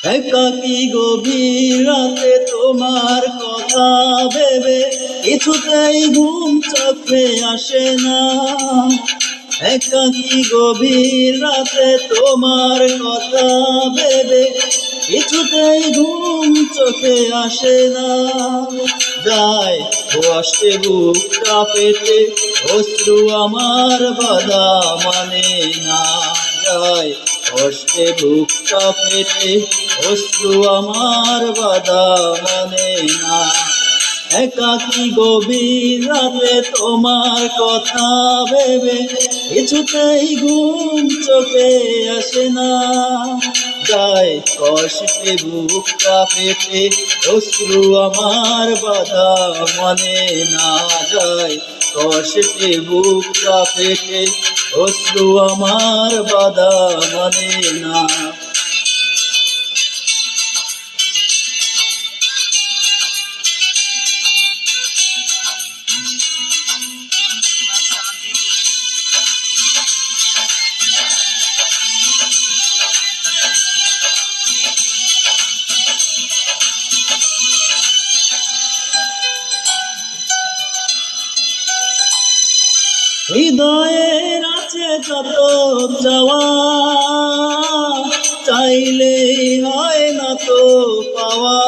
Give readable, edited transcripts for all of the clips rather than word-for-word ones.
একাকী গভীর রাতে তোমার কথা ভেবে কিছুতেই ঘুম চোখে আসে না। একাকী গভীর রাতে তোমার কথা ভেবে কিছুতেই ঘুম চোখে আসে না। যায় আসে বুকটা পেটে, অশ্রু আমার বাধা মানে না। যায় কষ্টে বুকটা পেটে, অশ্রু আমার বাধা মানে না। একাকী গভীর রাতে তোমার কথা ভেবে কিছুতেই ঘুম চোখে আসে না। যায় কষ্টে বুকটা পেটে, অশ্রু আমার বাধা মানে না। যায় কষ্টে বুকটা পেটে, অশ্রু আমার বাধা মানে না। হৃদয়ের আছে যত যাওয়া, চাইলেই হয় না তো পাওয়া।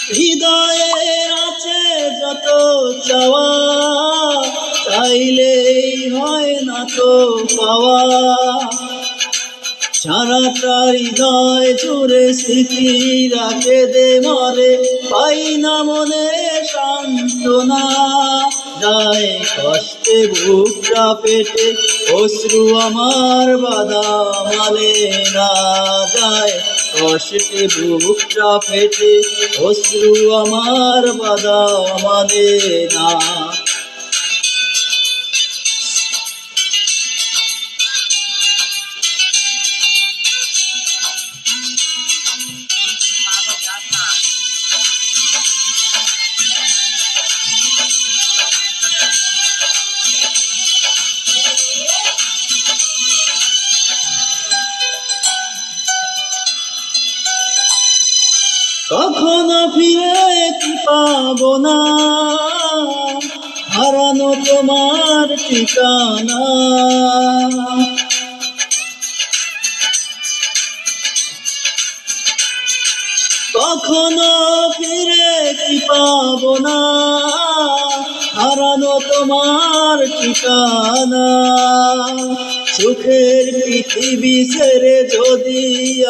হৃদয়ের আছে যত চাওয়া, চাইলেই হয় না তো পাওয়া। সারাটা হৃদয় জুড়ে স্মৃতি রাখে দে মরে, পাই না মনে সান্ত্বনা। যায় কষ্টে বুকটা পেটে, অশ্রু আমার বাধা মানে না। যায় কষ্টে বুকটা পেটে, অশ্রু আমার বাধা মানে না। কখনো ফিরে কি পাবো না, হারানো তোমার ঠিকানা। কখনো ফিরে কি পাবো না, হারানো তোমার ঠিকানা। সুখের পৃথিবী ছেড়ে যদি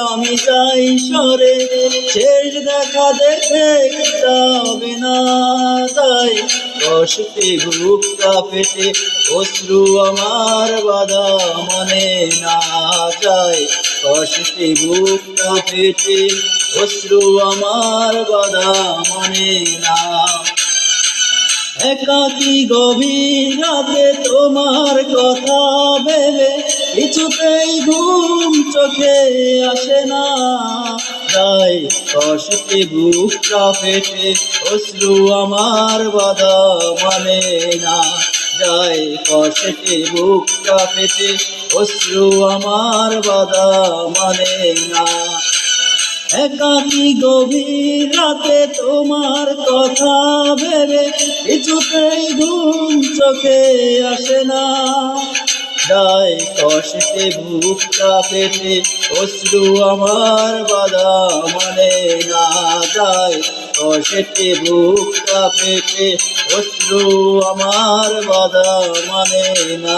আমি যাই সরে, শেষ দেখা দেখে যাবে না। তাই কষ্টে বুকটা পেটে, অশ্রু আমার বাধা মানে না। যায় কষ্টে বুকটা পেটে, অশ্রু আমার বাধা মানে না। একাকী গভীর রাতে তোমার কথা ভেবে কিছুতেই ঘুম চোখে আসে না। যায় কষ্টে বুকটা পেটে, অশ্রু আমার বাধা মানে না। যায় কষ্টে বুকটা পেটে, অশ্রু আমার বাধা মানে না। একাকী গভীর রাতে তোমার কথা ভেবে কিছুতেই ঘুম চোখে আসে না। যায় কষ্টে বুকটা পেটে, অশ্রু আমার বাধা মানে না। যায় কষ্টে বুকটা পেটে, অশ্রু আমার বাধা মানে না।